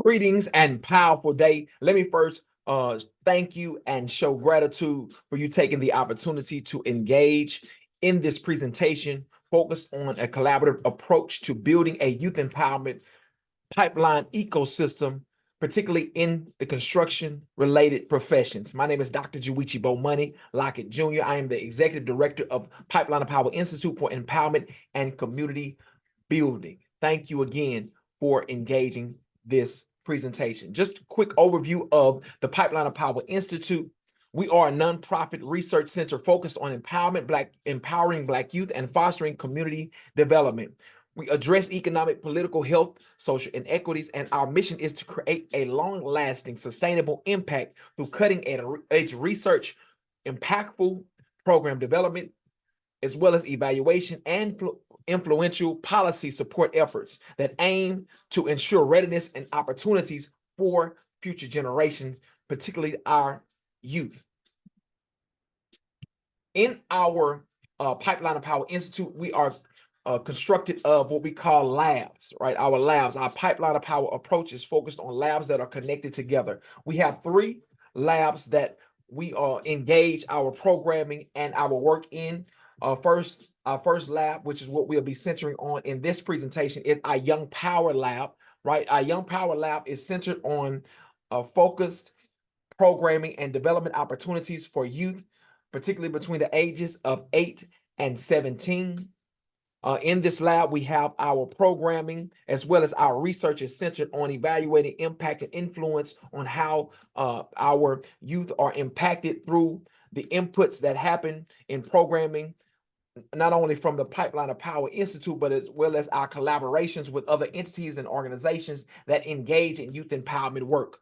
Greetings and powerful day. Let me first thank you and show gratitude for you taking the opportunity to engage in this presentation focused on a collaborative approach to building a youth empowerment pipeline ecosystem, particularly in the construction related professions. My name is Dr. Junichi Bomani, Lockett Jr. I am the Executive Director of Pipeline of Power Institute for Empowerment and Community Building. Thank you again for engaging this presentation. Just a quick overview of the Pipeline of Power Institute. We are a nonprofit research center focused on empowering Black youth and fostering community development. We address economic, political, health, social inequities, and our mission is to create a long-lasting, sustainable impact through cutting-edge research, impactful program development, as well as evaluation and influential policy support efforts that aim to ensure readiness and opportunities for future generations, particularly our youth. In our Pipeline of Power Institute, we are constructed of what we call labs, right? Our labs, our Pipeline of Power approach is focused on labs that are connected together. We have 3 labs that we engage our programming and our work in. Our first lab, which is what we'll be centering on in this presentation, is our Young Power Lab, right? Our Young Power Lab is centered on focused programming and development opportunities for youth, particularly between the ages of 8 and 17. In this lab, we have our programming as well as our research is centered on evaluating impact and influence on how our youth are impacted through the inputs that happen in programming, not only from the Pipeline of Power Institute, but as well as our collaborations with other entities and organizations that engage in youth empowerment work.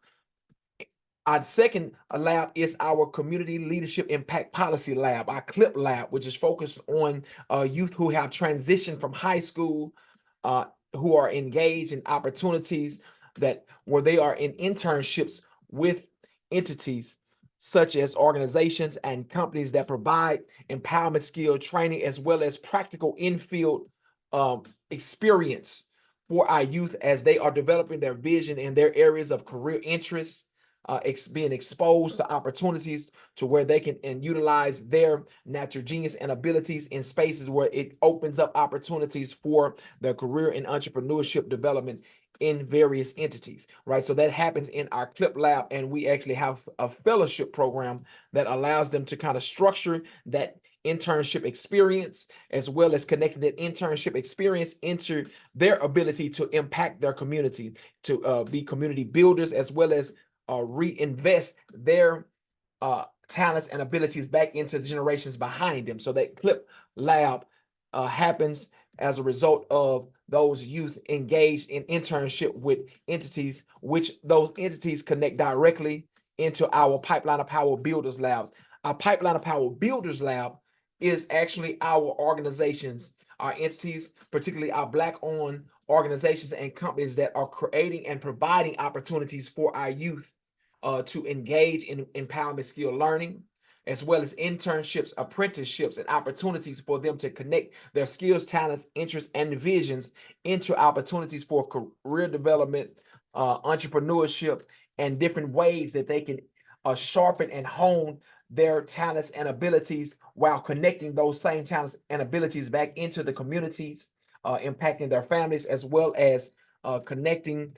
Our second lab is our Community Leadership Impact Policy Lab, our CLIP lab, which is focused on youth who have transitioned from high school, who are engaged in opportunities where they are in internships with entities such as organizations and companies that provide empowerment skill training as well as practical in-field experience for our youth as they are developing their vision in their areas of career interest, being exposed to opportunities to where they can utilize their natural genius and abilities in spaces where it opens up opportunities for their career and entrepreneurship development in various entities, right? So that happens in our CLIP lab, and we actually have a fellowship program that allows them to kind of structure that internship experience as well as connecting that internship experience into their ability to impact their community, to be community builders as well as reinvest their talents and abilities back into the generations behind them. So that CLIP lab happens as a result of those youth engaged in internship with entities, which those entities connect directly into our Pipeline of Power Builders Labs. Our Pipeline of Power Builders Lab is actually our organizations, our entities, particularly our Black-owned organizations and companies that are creating and providing opportunities for our youth to engage in empowerment skill learning, as well as internships, apprenticeships, and opportunities for them to connect their skills, talents, interests, and visions into opportunities for career development, entrepreneurship, and different ways that they can sharpen and hone their talents and abilities while connecting those same talents and abilities back into the communities, impacting their families, as well as connecting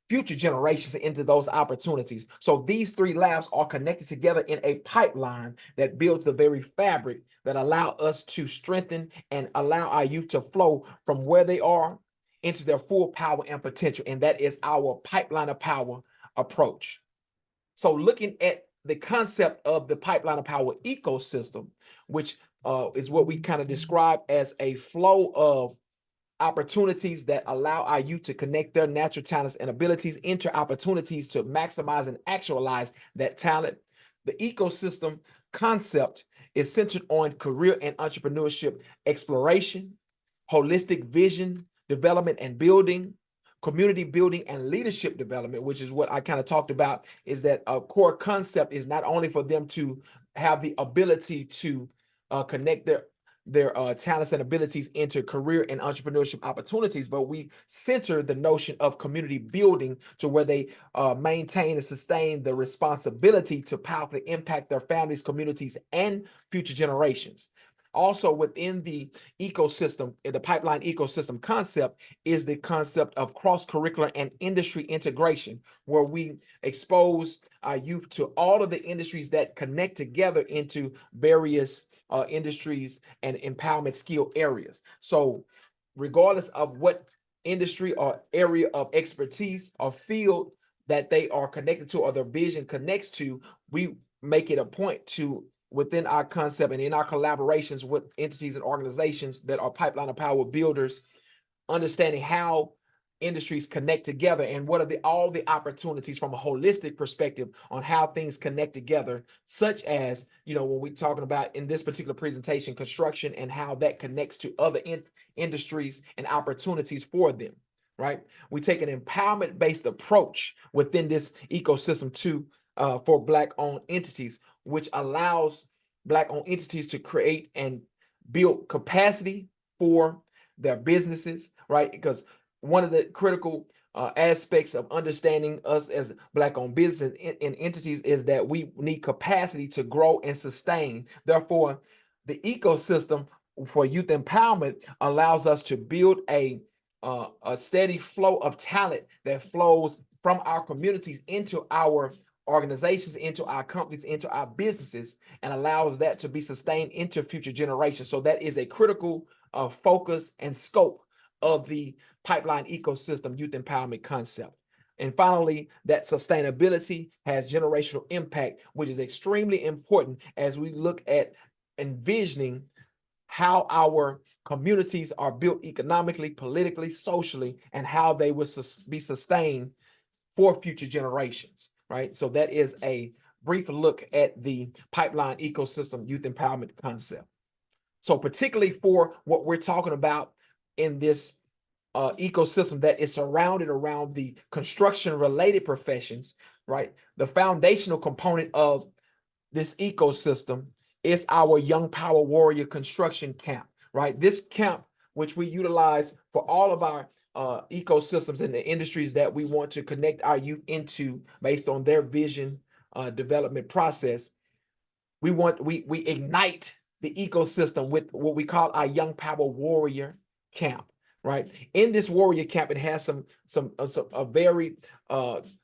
future generations into those opportunities. So these 3 labs are connected together in a pipeline that builds the very fabric that allow us to strengthen and allow our youth to flow from where they are into their full power and potential. And that is our Pipeline of Power approach. So looking at the concept of the Pipeline of Power ecosystem, which is what we kind of describe as a flow of opportunities that allow our youth to connect their natural talents and abilities into opportunities to maximize and actualize that talent. The ecosystem concept is centered on career and entrepreneurship exploration, holistic vision, development and building, community building and leadership development, which is what I kind of talked about, is that a core concept is not only for them to have the ability to connect their their talents and abilities into career and entrepreneurship opportunities, but we center the notion of community building to where they maintain and sustain the responsibility to powerfully impact their families, communities, and future generations. Also within the ecosystem, in the pipeline ecosystem concept, is the concept of cross-curricular and industry integration, where we expose our youth to all of the industries that connect together into various industries and empowerment skill areas. So regardless of what industry or area of expertise or field that they are connected to or their vision connects to, we make it a point to, within our concept and in our collaborations with entities and organizations that are pipeline of power builders, understanding how industries connect together and what are all the opportunities from a holistic perspective on how things connect together, such as, when we're talking about in this particular presentation, construction and how that connects to other industries and opportunities for them, right? We take an empowerment-based approach within this ecosystem for Black-owned entities, which allows Black-owned entities to create and build capacity for their businesses, right? Because one of the critical aspects of understanding us as Black-owned business and entities is that we need capacity to grow and sustain. Therefore, the ecosystem for youth empowerment allows us to build a steady flow of talent that flows from our communities into our organizations, into our companies, into our businesses, and allows that to be sustained into future generations. So that is a critical focus and scope of the pipeline ecosystem youth empowerment concept. And finally, that sustainability has generational impact, which is extremely important as we look at envisioning how our communities are built economically, politically, socially, and how they will be sustained for future generations, right? So that is a brief look at the pipeline ecosystem youth empowerment concept. So particularly for what we're talking about in this ecosystem that is surrounded around the construction related professions, right? The foundational component of this ecosystem is our Young Power Warrior Construction Camp, right? This camp, which we utilize for all of our ecosystems and the industries that we want to connect our youth into based on their vision development process. We ignite the ecosystem with what we call our Young Power Warrior Camp, right? In this warrior camp, it has some very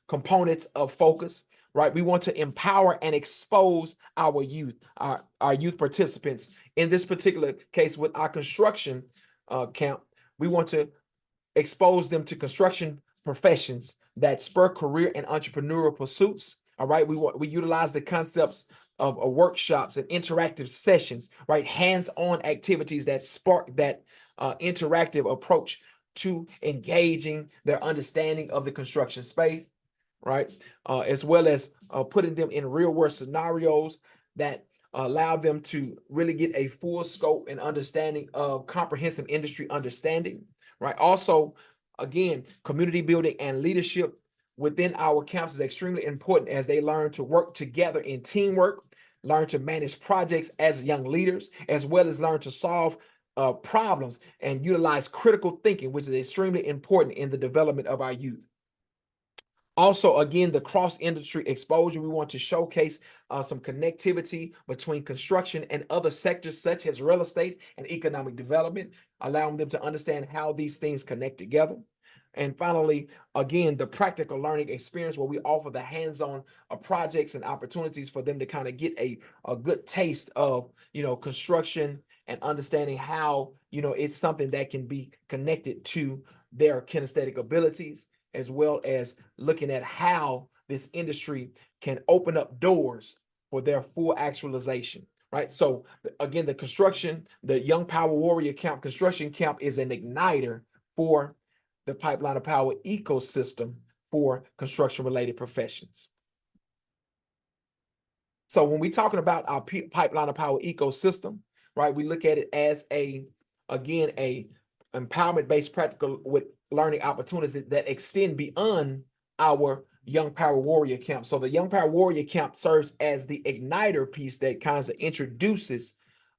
components of focus, right? We want to empower and expose our youth, our youth participants. In this particular case with our construction camp, we want to expose them to construction professions that spur career and entrepreneurial pursuits. All right, we utilize the concepts of workshops and interactive sessions, right? Hands-on activities that spark that interactive approach to engaging their understanding of the construction space, right? As well as putting them in real-world scenarios that allow them to really get a full scope and understanding of comprehensive industry understanding, right? Also, again, community building and leadership within our camps is extremely important as they learn to work together in teamwork, learn to manage projects as young leaders, as well as learn to solve problems and utilize critical thinking, which is extremely important in the development of our youth. Also, again, the cross-industry exposure, we want to showcase some connectivity between construction and other sectors such as real estate and economic development, allowing them to understand how these things connect together. And finally, again, the practical learning experience where we offer the hands-on projects and opportunities for them to kind of get a good taste of, construction and understanding how, it's something that can be connected to their kinesthetic abilities, as well as looking at how this industry can open up doors for their full actualization, right? So again, the Young Power Warrior Camp, construction camp is an igniter for the pipeline of power ecosystem for construction related professions. So when we're talking about our pipeline of power ecosystem, right, we look at it as a empowerment-based practical with learning opportunities that extend beyond our Young Power Warrior Camp. So the Young Power Warrior Camp serves as the igniter piece that kind of introduces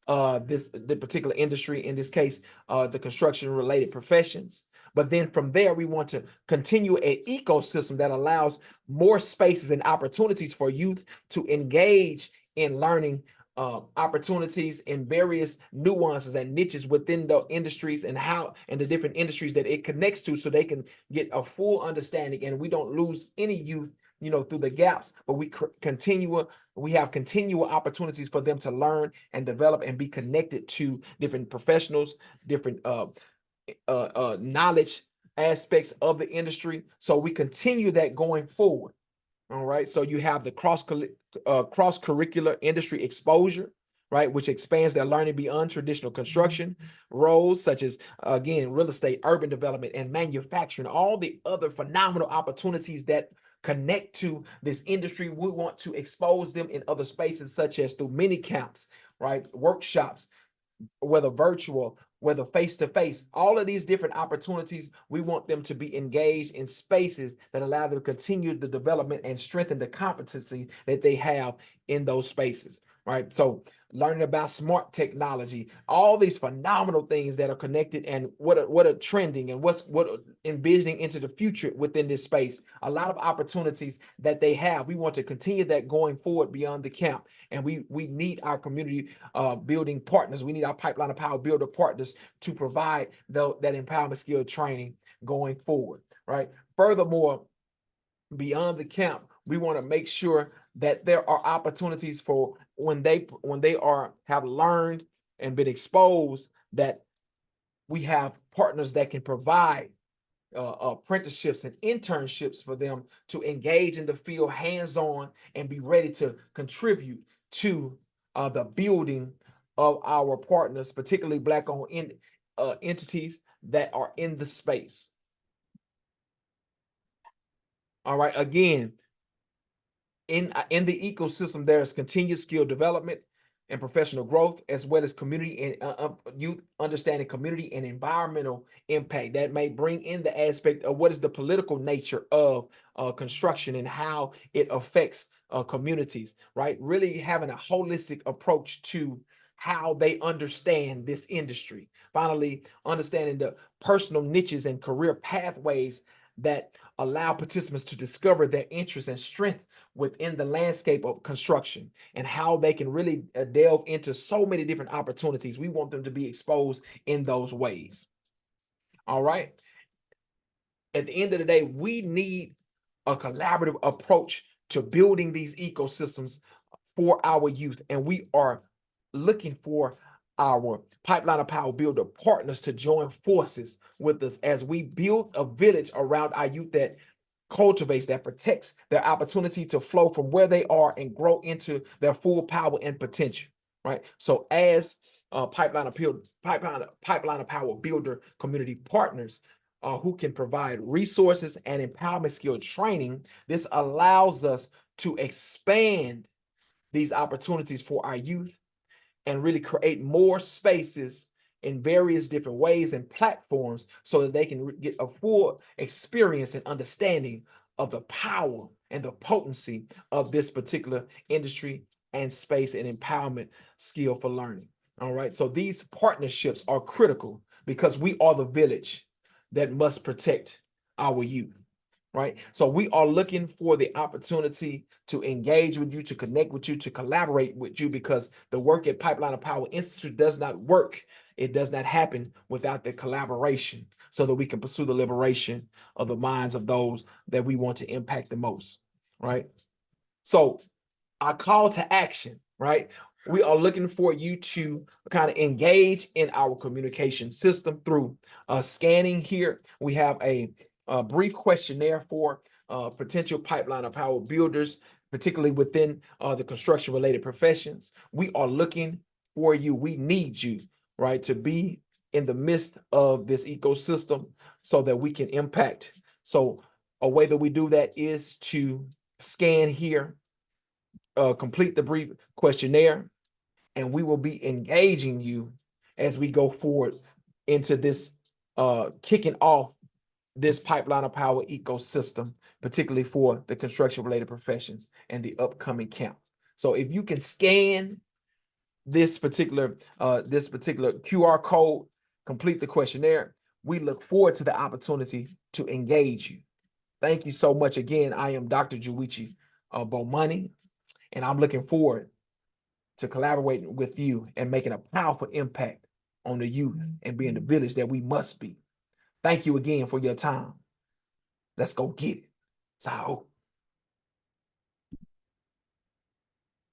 the particular industry, in this case, the construction related professions. But then from there, we want to continue an ecosystem that allows more spaces and opportunities for youth to engage in learning opportunities in various nuances and niches within the industries and how and the different industries that it connects to, so they can get a full understanding and we don't lose any youth, through the gaps, but we have continual opportunities for them to learn and develop and be connected to different professionals, different knowledge aspects of the industry. So we continue that going forward. All right. So you have the cross-curricular industry exposure, right, which expands their learning beyond traditional construction roles, such as, again, real estate, urban development, and manufacturing, all the other phenomenal opportunities that connect to this industry. We want to expose them in other spaces, such as through mini camps, right, workshops, whether virtual, whether face-to-face, all of these different opportunities, we want them to be engaged in spaces that allow them to continue the development and strengthen the competency that they have in those spaces, right? So learning about smart technology, all these phenomenal things that are connected and what are trending and what envisioning into the future within this space, a lot of opportunities that they have. We want to continue that going forward beyond the camp. And we need our community building partners. We need our pipeline of power builder partners to provide that empowerment skill training going forward, right? Furthermore, beyond the camp, we want to make sure that there are opportunities for when they have learned and been exposed, that we have partners that can provide apprenticeships and internships for them to engage in the field hands-on and be ready to contribute to the building of our partners, particularly Black-owned entities that are in the space. All right, again, in the ecosystem, there is continued skill development and professional growth, as well as community and youth understanding community and environmental impact that may bring in the aspect of what is the political nature of construction and how it affects communities, right? Really having a holistic approach to how they understand this industry. Finally, understanding the personal niches and career pathways that allow participants to discover their interests and strength within the landscape of construction and how they can really delve into so many different opportunities. We want them to be exposed in those ways. All right. At the end of the day, we need a collaborative approach to building these ecosystems for our youth. And we are looking for our pipeline of power builder partners to join forces with us as we build a village around our youth that cultivates, that protects their opportunity to flow from where they are and grow into their full power and potential, right? So as pipeline of power builder community partners who can provide resources and empowerment skill training, this allows us to expand these opportunities for our youth and really create more spaces in various different ways and platforms so that they can get a full experience and understanding of the power and the potency of this particular industry and space and empowerment skill for learning. All right. So these partnerships are critical because we are the village that must protect our youth. Right. So we are looking for the opportunity to engage with you, to connect with you, to collaborate with you, because the work at Pipeline of Power Institute does not work. It does not happen without the collaboration so that we can pursue the liberation of the minds of those that we want to impact the most. Right. So our call to action, right? We are looking for you to kind of engage in our communication system through scanning here. We have a brief questionnaire for potential pipeline of power builders, particularly within the construction related professions. We are looking for you. We need you, right, to be in the midst of this ecosystem so that we can impact. So a way that we do that is to scan here, complete the brief questionnaire, and we will be engaging you as we go forward into this kicking off this pipeline of power ecosystem, particularly for the construction-related professions and the upcoming camp. So if you can scan, this particular QR code, complete the questionnaire. We look forward to the opportunity to engage you. Thank you so much again. I am Dr. Junichi Bomani, and I'm looking forward to collaborating with you and making a powerful impact on the youth and being the village that we must be. Thank you again for your time. Let's go get it. Sao.